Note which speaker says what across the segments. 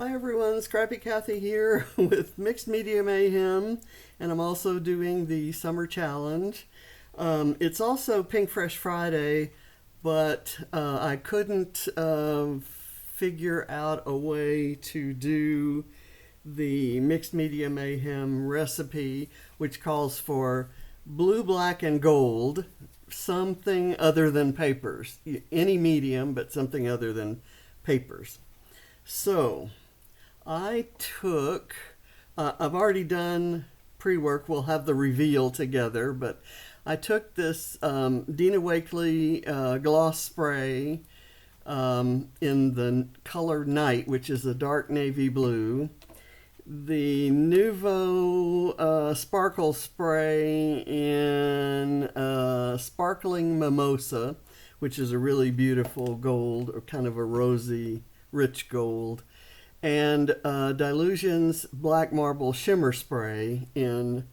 Speaker 1: Hi everyone, Scrappy Kathy here with Mixed Media Mayhem, and I'm also doing the Summer Challenge. It's also Pink Fresh Friday, but I couldn't figure out a way to do the Mixed Media Mayhem recipe, which calls for blue, black, and gold, something other than papers. Any medium, but something other than papers. So I took, I've already done pre-work, we'll have the reveal together, but I took this Dina Wakley gloss spray in the color Night, which is a dark navy blue, the Nuvo sparkle spray in sparkling mimosa, which is a really beautiful gold, or kind of a rosy, rich gold, and Dilution's Black Marble Shimmer Spray in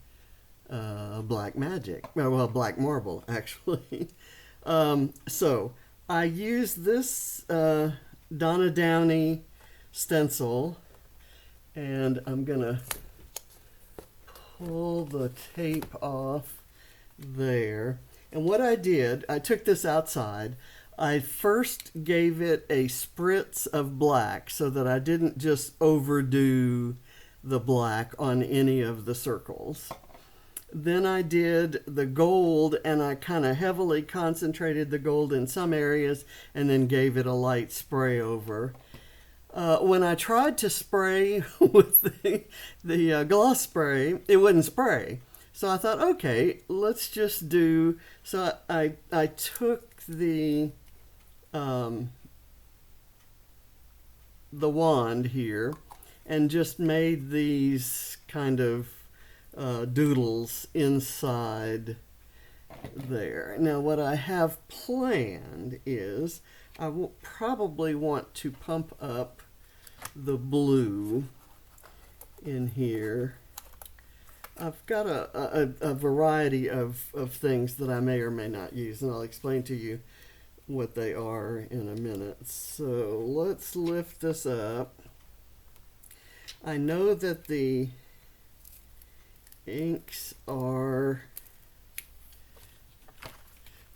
Speaker 1: Black Magic. Well, Black Marble, actually. So I used this Donna Downey stencil, and I'm going to pull the tape off there. And what I did, I took this outside. I first gave it a spritz of black so that I didn't just overdo the black on any of the circles. Then I did the gold, and I kind of heavily concentrated the gold in some areas and then gave it a light spray over. When I tried to spray with the gloss spray, it wouldn't spray. So I thought, okay, let's just do, so I took the wand here and just made these kind of doodles inside there. Now what I have planned is I will probably want to pump up the blue in here. I've got a variety of things that I may or may not use, and I'll explain to you what they are in a minute. So let's lift this up. I know that the inks are,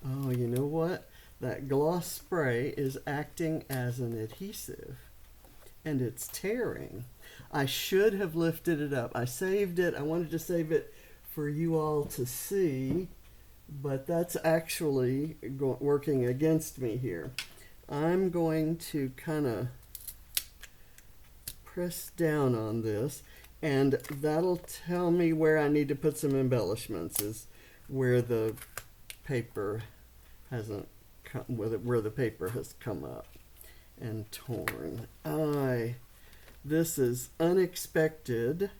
Speaker 1: oh, you know what? That gloss spray is acting as an adhesive, and it's tearing. I should have lifted it up. I saved it. I wanted to save it for you all to see, but that's actually working against me here. I'm going to kind of press down on this, and that'll tell me where I need to put some embellishments, is where the paper hasn't come, where the paper has come up and torn. This is unexpected,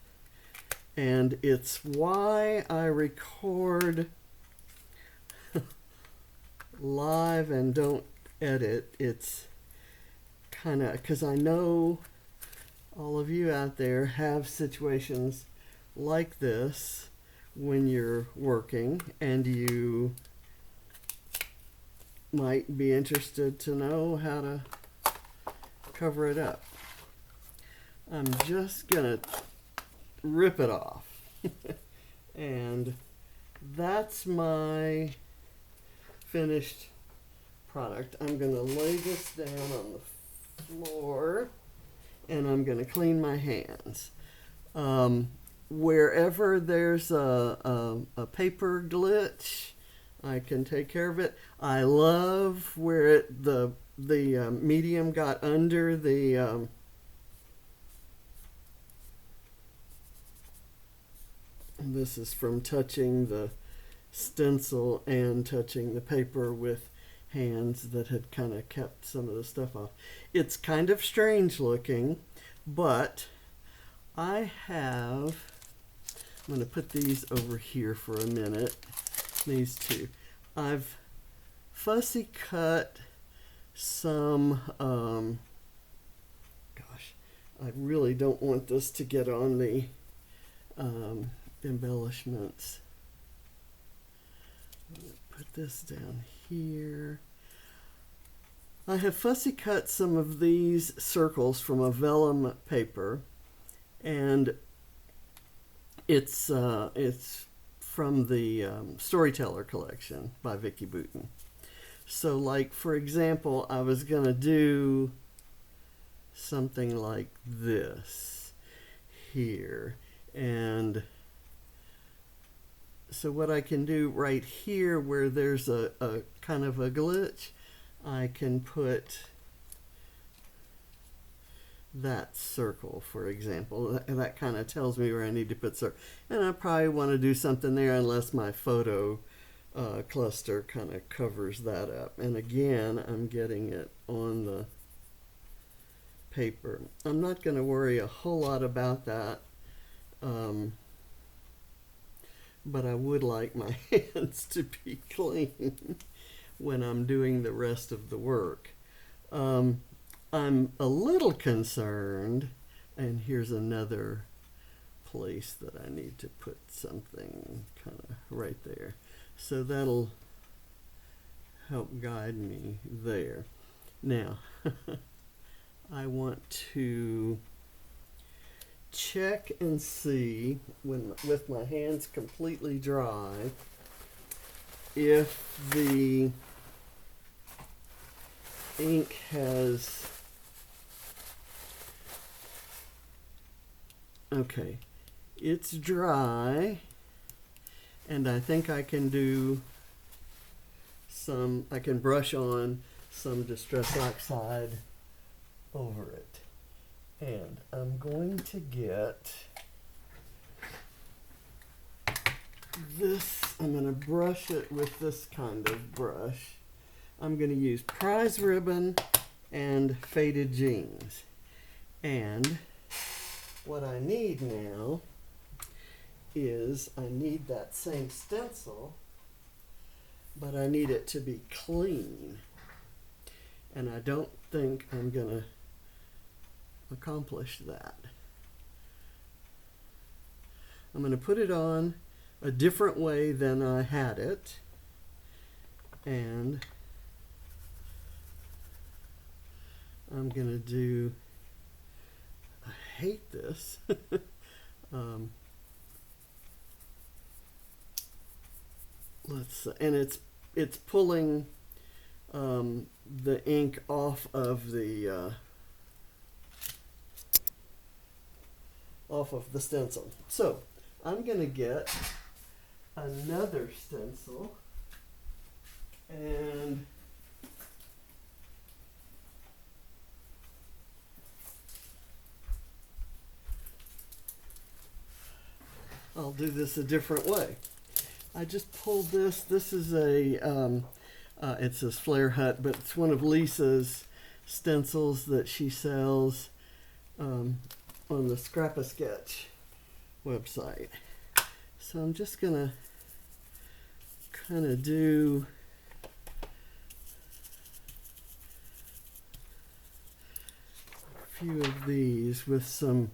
Speaker 1: and it's why I record live and don't edit. It's kind of because I know all of you out there have situations like this when you're working, and you might be interested to know how to cover it up. I'm just gonna rip it off. And that's my finished product. I'm gonna lay this down on the floor, and I'm gonna clean my hands. Wherever there's a paper glitch, I can take care of it. I love where the medium got under the this is from touching the stencil and touching the paper with hands that had kind of kept some of the stuff off. It's kind of strange looking, but I'm going to put these over here for a minute, these two. I've fussy cut some, gosh, I really don't want this to get on the embellishments. Put this down here. I have fussy cut some of these circles from a vellum paper, and it's from the Storyteller collection by Vicki Boutin. So, like, for example, I was going to do something like this here. And so what I can do right here where there's a kind of a glitch, I can put that circle, for example. That kind of tells me where I need to put circle. And I probably want to do something there unless my photo cluster kind of covers that up. And again, I'm getting it on the paper. I'm not going to worry a whole lot about that, but I would like my hands to be clean when I'm doing the rest of the work. I'm a little concerned, and here's another place that I need to put something kind of right there. So that'll help guide me there. Now, I want to check and see, with my hands completely dry, if the ink has... Okay, it's dry, and I think I can do I can brush on some Distress Oxide over it. And I'm going to get this, I'm going to brush it with this kind of brush. I'm going to use Prize Ribbon and Faded Jeans. And what I need now is I need that same stencil, but I need it to be clean. And I don't think I'm going to accomplish that. I'm going to put it on a different way than I had it. And I'm going to do, I hate this. And it's pulling the ink off of the stencil. So I'm going to get another stencil, and I'll do this a different way. I just pulled this. This is a, it says Flare Hut, but it's one of Lisa's stencils that she sells on the Scrap-A-Sketch website. So I'm just going to kind of do a few of these with some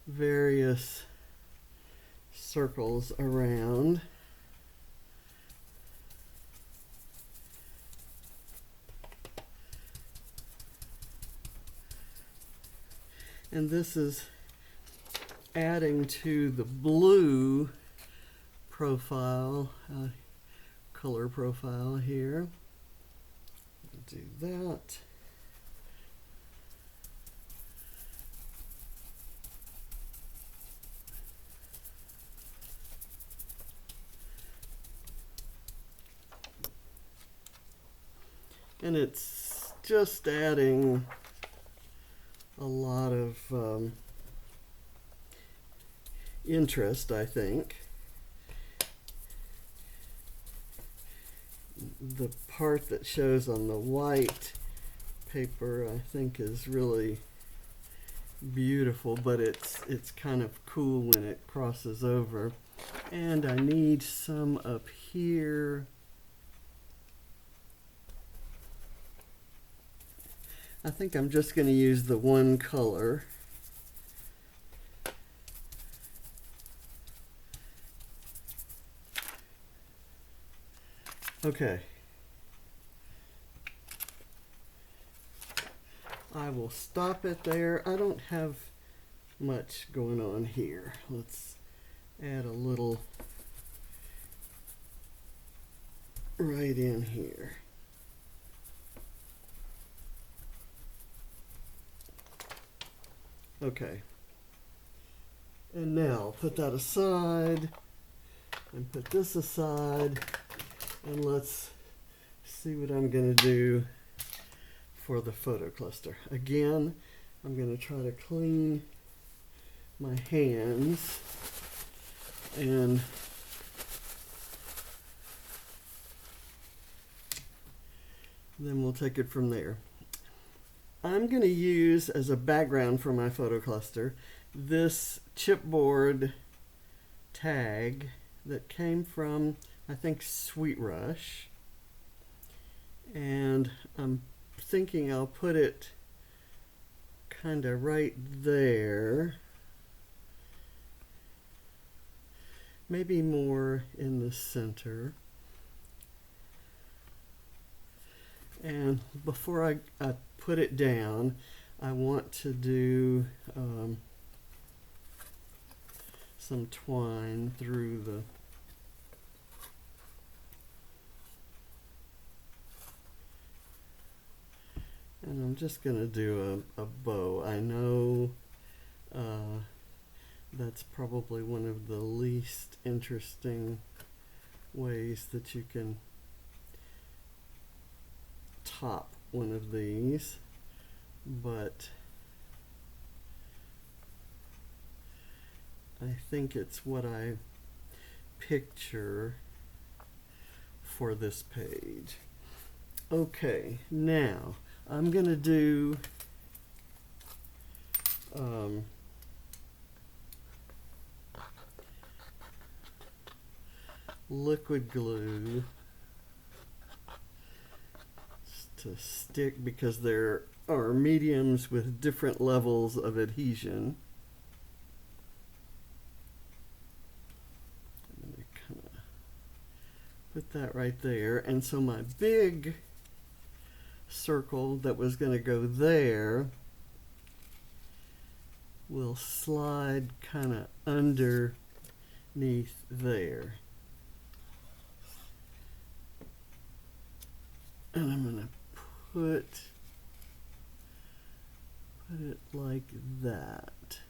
Speaker 1: various circles around. And this is adding to the blue profile, color profile here. Do that. And it's just adding a lot of interest, I think. The part that shows on the white paper, I think, is really beautiful, but it's kind of cool when it crosses over. And I need some up here. I think I'm just going to use the one color. Okay. I will stop it there. I don't have much going on here. Let's add a little right in here. Okay. And now put that aside and put this aside, and let's see what I'm going to do for the photo cluster. Again, I'm going to try to clean my hands, and then we'll take it from there. I'm going to use as a background for my photo cluster this chipboard tag that came from, I think, Sweet Rush. And I'm thinking I'll put it kind of right there. Maybe more in the center. And before I put it down, I want to do some twine through the and I'm just going to do a bow. I know that's probably one of the least interesting ways that you can top one of these, but I think it's what I picture for this page. Okay, now I'm going to do liquid glue to stick, because there are mediums with different levels of adhesion. I'm going to kind of put that right there, and so my big circle that was going to go there will slide kind of underneath there. And I'm going to put it like that.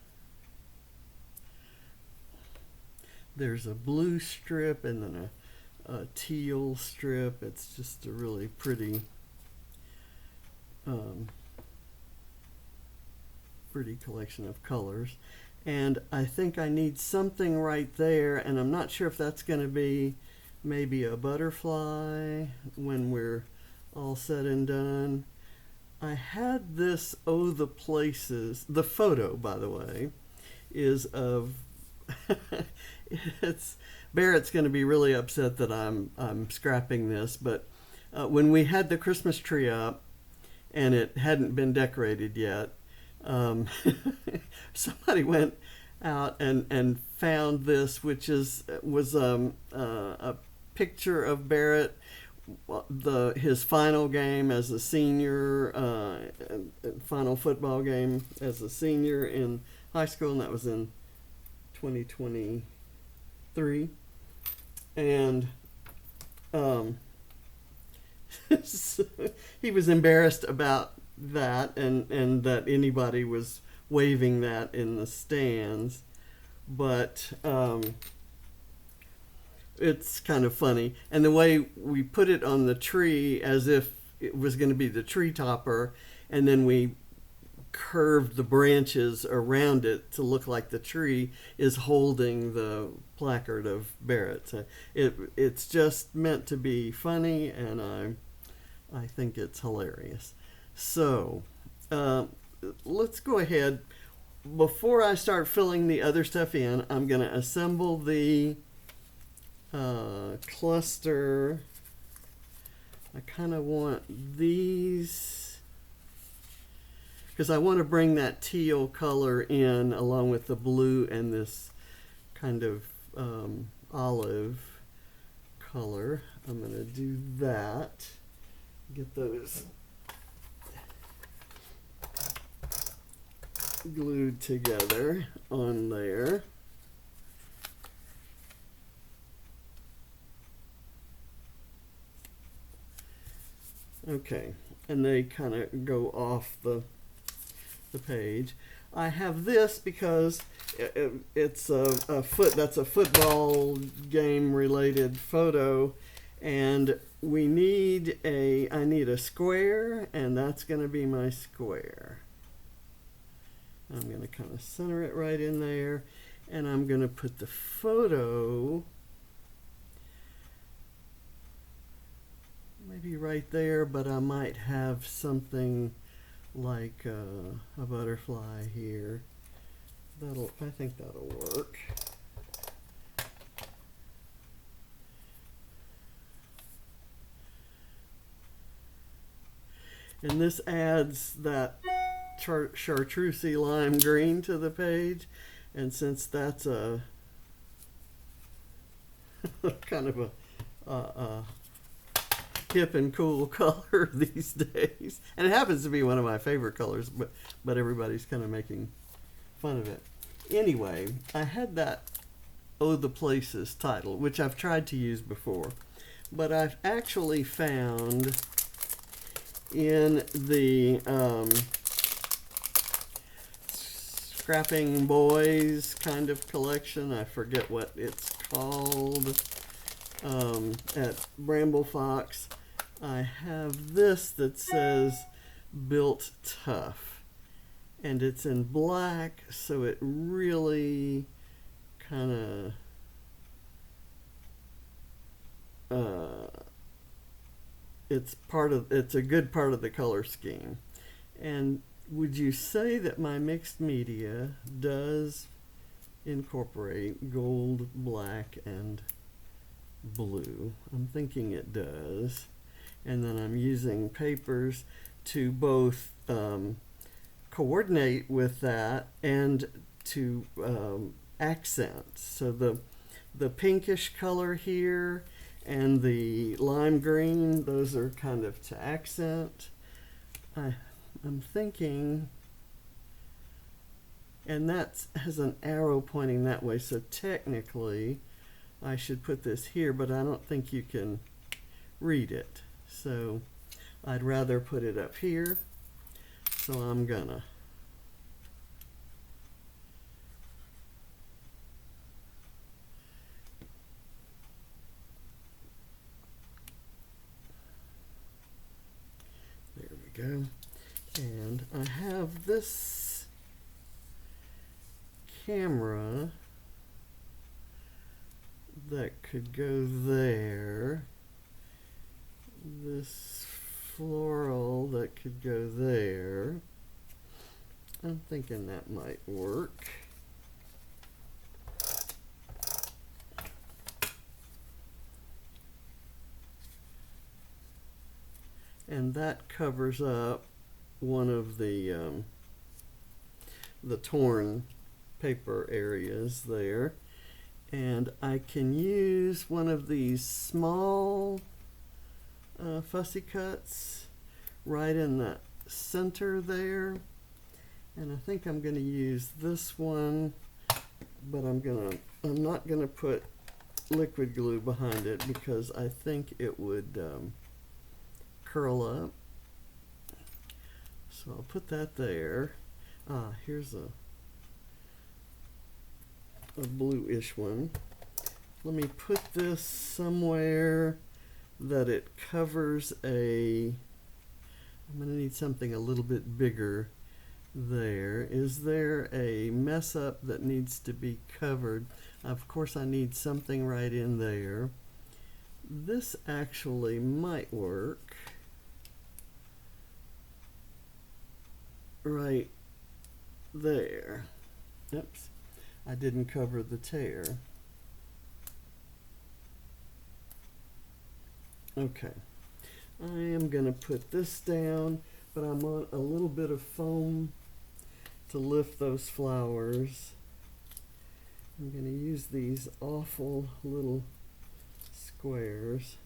Speaker 1: There's a blue strip and then a teal strip. It's just a really pretty pretty collection of colors. And I think I need something right there, and I'm not sure if that's going to be maybe a butterfly when we're all said and done. I had this the places. The photo, by the way, is of it's Barrett's going to be really upset that I'm scrapping this, but when we had the Christmas tree up and it hadn't been decorated yet, somebody went out and found this, which was a picture of Barrett, his final game as a senior, final football game as a senior in high school, and that was in 2023. And so he was embarrassed about that, and that anybody was waving that in the stands, but it's kind of funny. And the way we put it on the tree as if it was going to be the tree topper, and then we curved the branches around it to look like the tree is holding the placard of Barrett. So it's just meant to be funny, and I think it's hilarious. So let's go ahead. Before I start filling the other stuff in, I'm going to assemble the cluster. I kind of want these because I want to bring that teal color in along with the blue and this kind of olive color. I'm going to do that. Get those glued together on there. Okay, and they kind of go off the page. I have this because it's that's a football game related photo, and I need a square, and that's going to be my square. I'm going to kind of center it right in there, and I'm going to put the photo maybe right there, but I might have something like a butterfly here. I think that'll work. And this adds that chartreusey lime green to the page, and since that's a kind of a hip and cool color these days, and it happens to be one of my favorite colors, but everybody's kind of making fun of it. Anyway, I had that "Oh the Places" title, which I've tried to use before, but I've actually found in the Scrapping Boys kind of collection, I forget what it's called, at Bramble Fox, I have this that says "Built Tough," and it's in black, so it really kind of it's a good part of the color scheme. And would you say that my mixed media does incorporate gold, black, and blue? I'm thinking it does. And then I'm using papers to both coordinate with that and to accent. So the pinkish color here and the lime green, those are kind of to accent. I'm thinking, and that has an arrow pointing that way, so technically I should put this here, but I don't think you can read it. So I'd rather put it up here, so I'm gonna. There we go. And I have this camera that could go there. This floral that could go there. I'm thinking that might work. And that covers up one of the torn paper areas there. And I can use one of these small fussy cuts right in the center there. And I think I'm going to use this one, but I'm not going to put liquid glue behind it because I think it would curl up. So I'll put that there. Here's a bluish one. Let me put this somewhere that it covers I'm going to need something a little bit bigger there. Is there a mess up that needs to be covered? Of course I need something right in there. This actually might work. Right there. Oops, I didn't cover the tear. Okay, I am going to put this down, but I want a little bit of foam to lift those flowers. I'm going to use these awful little squares.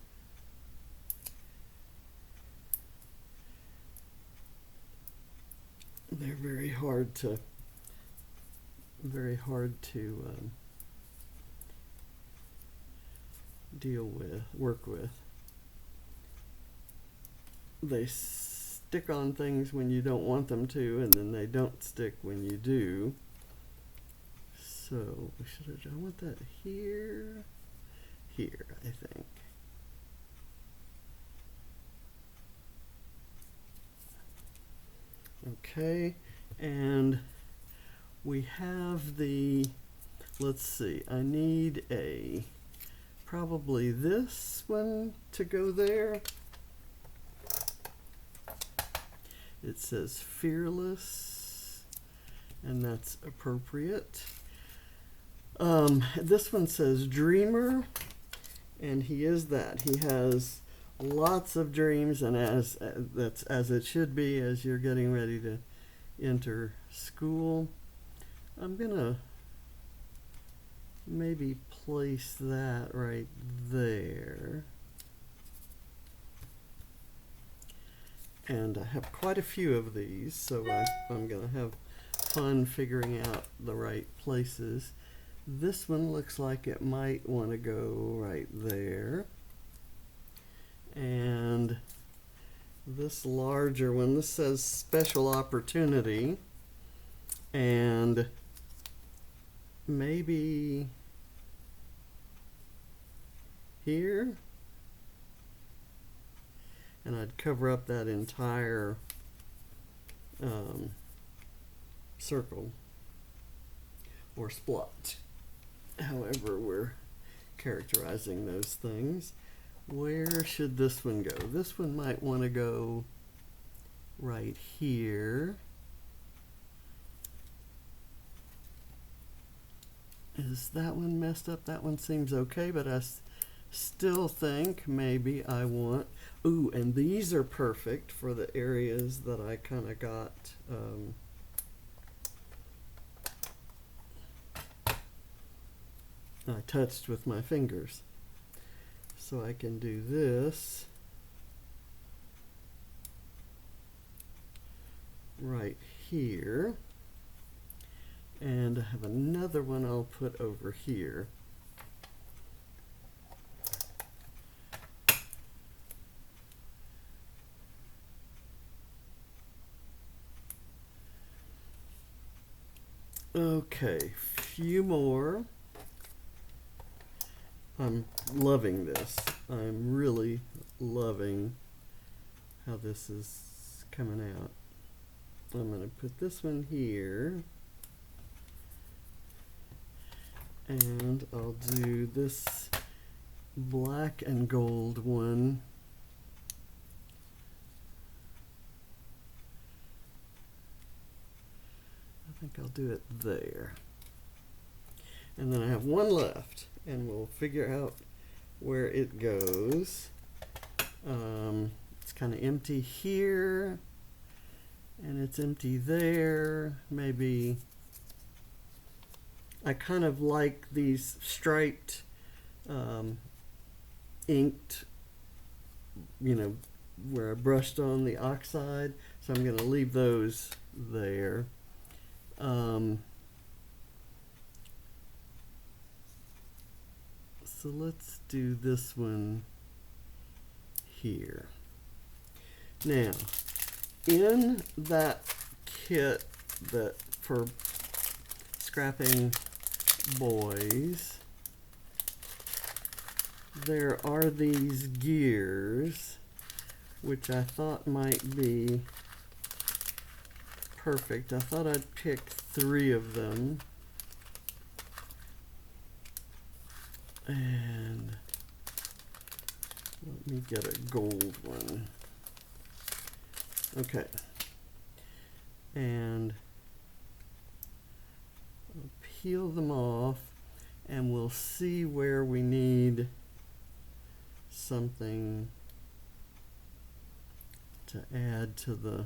Speaker 1: They're very hard to very hard to work with. They stick on things when you don't want them to, and then they don't stick when you do. So I want that here, I think. Okay, and we have let's see, I need probably this one to go there. It says fearless, and that's appropriate. This one says dreamer, and he is that. He has lots of dreams, and that's as it should be as you're getting ready to enter school. I'm gonna maybe place that right there. And I have quite a few of these, so I'm going to have fun figuring out the right places. This one looks like it might want to go right there. And this larger one, this says special opportunity. And maybe here. And I'd cover up that entire circle or splot, however we're characterizing those things. Where should this one go? This one might want to go right here. Is that one messed up? That one seems okay, but I still think maybe I want... Ooh, and these are perfect for the areas that I kind of got... I touched with my fingers. So I can do this right here. And I have another one I'll put over here. Okay, few more. I'm loving this. I'm really loving how this is coming out. I'm going to put this one here. And I'll do this black and gold one. I think I'll do it there. And then I have one left, and we'll figure out where it goes. It's kind of empty here, and it's empty there. Maybe I kind of like these striped, inked, you know, where I brushed on the oxide. So I'm going to leave those there. So let's do this one here. Now, in that kit that for scrapping boys, there are these gears, which I thought might be perfect. I thought I'd pick 3 of them. And let me get a gold one. Okay. And I'll peel them off, and we'll see where we need something to add to the...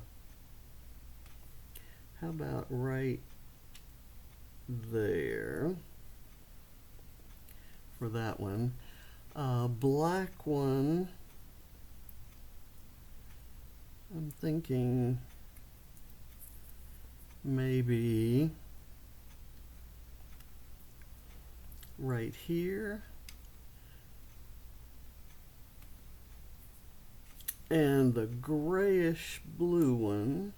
Speaker 1: How about right there for that one? Black one, I'm thinking maybe right here. And the grayish blue one,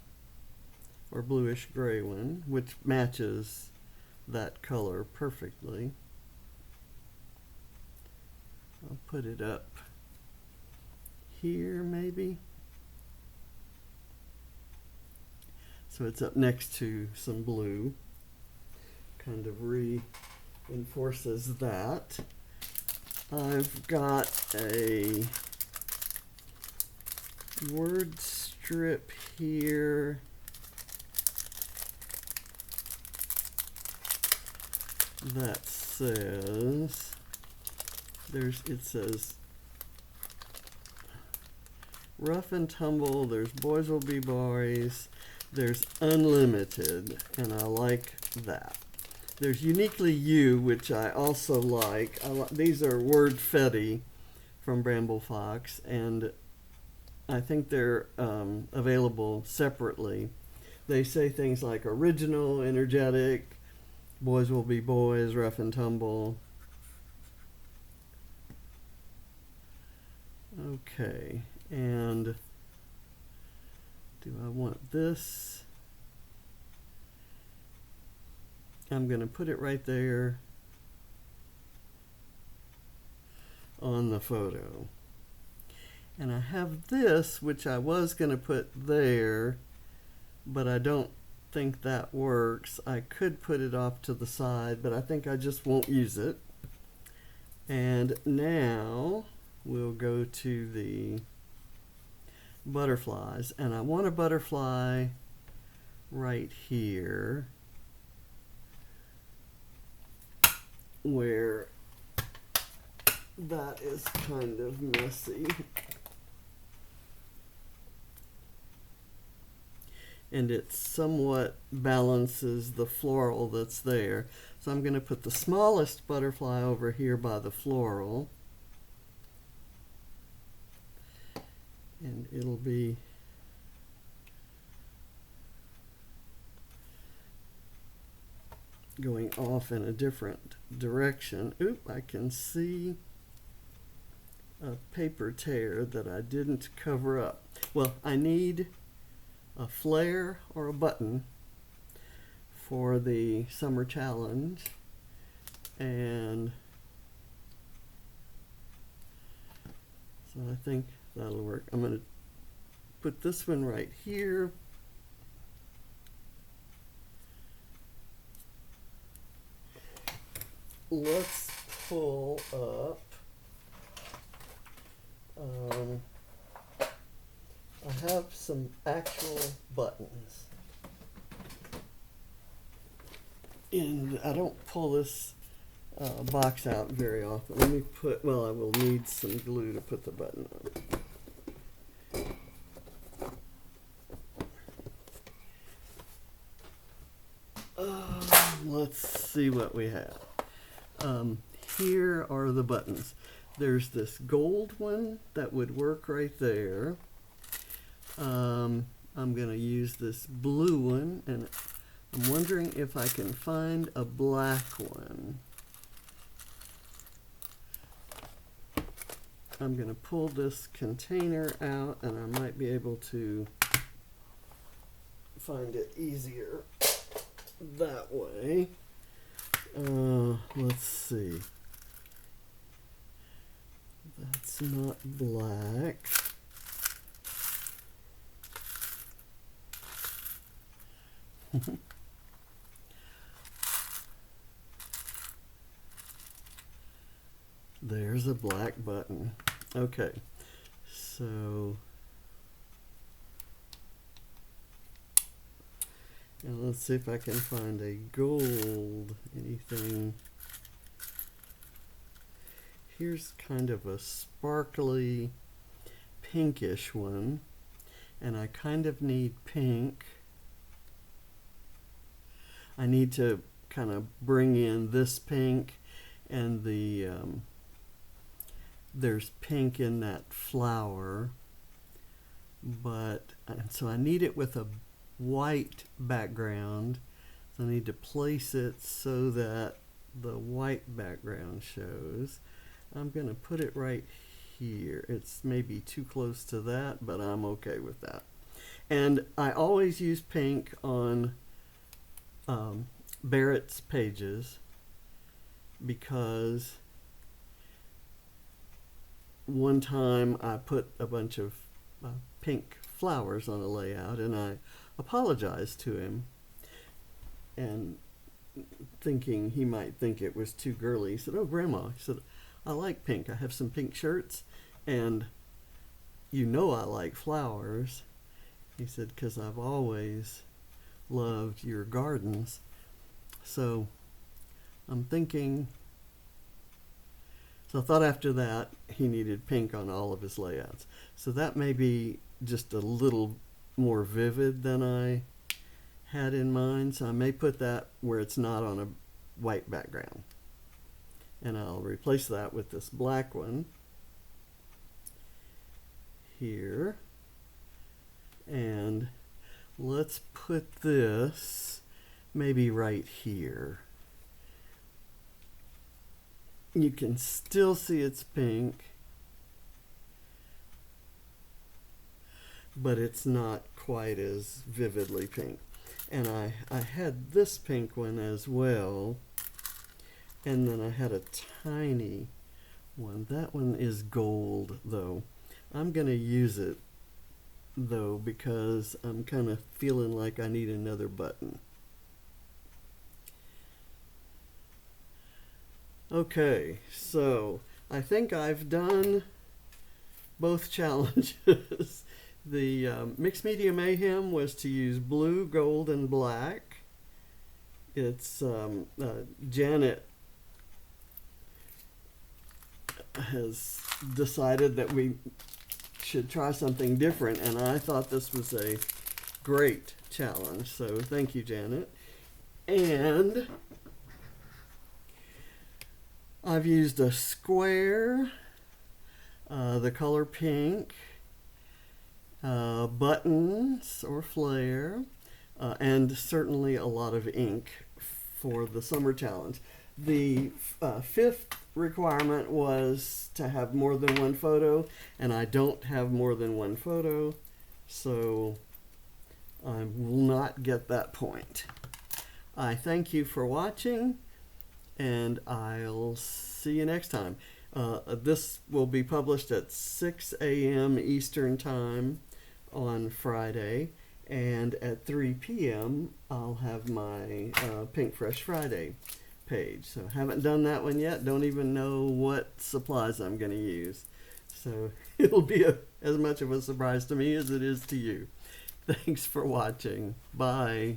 Speaker 1: or bluish gray one, which matches that color perfectly. I'll put it up here maybe. So it's up next to some blue. Kind of reinforces that. I've got a word strip here that says, it says rough and tumble, there's boys will be boys, there's unlimited, and I like that. There's uniquely you, which I also like. These are wordfetti from Bramble Fox, and I think they're available separately. They say things like original, energetic, boys will be boys, rough and tumble. Okay, and do I want this? I'm going to put it right there on the photo. And I have this, which I was going to put there, but I don't think that works. I could put it off to the side, but I think I just won't use it. And now we'll go to the butterflies, and I want a butterfly right here where that is kind of messy. And it somewhat balances the floral that's there. So I'm going to put the smallest butterfly over here by the floral. And it'll be going off in a different direction. Oop, I can see a paper tear that I didn't cover up. Well, I need a flare or a button for the summer challenge, and so I think that'll work. I'm going to put this one right here. Let's pull up I have some actual buttons, and I don't pull this box out very often. Let me put, well, I will need some glue to put the button on. Let's see what we have. Here are the buttons. There's this gold one that would work right there. I'm going to use this blue one, and I'm wondering if I can find a black one. I'm going to pull this container out, and I might be able to find it easier that way. Let's see. That's not black. There's a black button. Okay, so and let's see if I can find a gold anything. Here's kind of a sparkly pinkish one, and I kind of need pink. I need to kind of bring in this pink, and the there's pink in that flower, but so I need it with a white background. So I need to place it so that the white background shows. I'm going to put it right here. It's maybe too close to that, but I'm okay with that. And I always use pink on Barrett's pages because one time I put a bunch of pink flowers on a layout, and I apologized to him, and thinking he might think it was too girly. He said, "Oh, Grandma," he said, "I like pink. I have some pink shirts, and you know I like flowers." He said, "'Cause I've always loved your gardens." So I'm thinking, so I thought after that he needed pink on all of his layouts. So that may be just a little more vivid than I had in mind. So I may put that where it's not on a white background. And I'll replace that with this black one here. And let's put this maybe right here. You can still see it's pink, but it's not quite as vividly pink. And I had this pink one as well, and then I had a tiny one. That one is gold, though. I'm going to use it, though, because I'm kind of feeling like I need another button. Okay, so I think I've done both challenges. The Mixed Media Mayhem was to use blue, gold, and black. It's Janet has decided that we should try something different, and I thought this was a great challenge. So thank you, Janet. And I've used a square, the color pink, buttons or flare, and certainly a lot of ink for the summer challenge. The fifth requirement was to have more than one photo, and I don't have more than one photo, so I will not get that point. I thank you for watching, and I'll see you next time. This will be published at 6 a.m. Eastern Time on Friday, and at 3 p.m. I'll have my Pink Fresh Friday page. So haven't done that one yet. Don't even know what supplies I'm going to use. So it'll be as much of a surprise to me as it is to you. Thanks for watching. Bye.